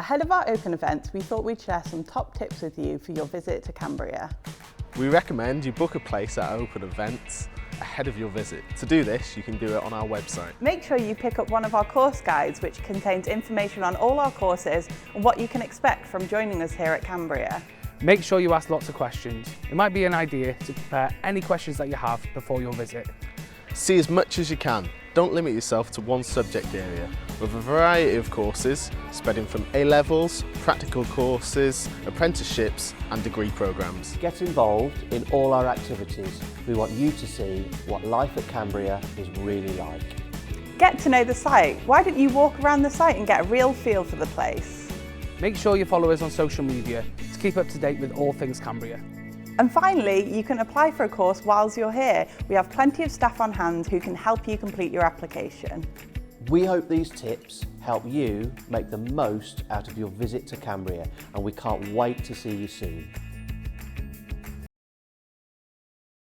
Ahead of our open event, we thought we'd share some top tips with you for your visit to Cambria. We recommend you book a place at open events ahead of your visit. To do this, you can do it on our website. Make sure you pick up one of our course guides, which contains information on all our courses and what you can expect from joining us here at Cambria. Make sure you ask lots of questions. It might be an idea to prepare any questions that you have before your visit. See as much as you can. Don't limit yourself to one subject area. With a variety of courses spreading from A-levels, practical courses, apprenticeships and degree programmes. Get involved in all our activities. We want you to see what life at Cambria is really like. Get to know the site. Why don't you walk around the site and get a real feel for the place? Make sure you follow us on social media to keep up to date with all things Cambria. And finally, you can apply for a course whilst you're here. We have plenty of staff on hand who can help you complete your application. We hope these tips help you make the most out of your visit to Cambria, and we can't wait to see you soon.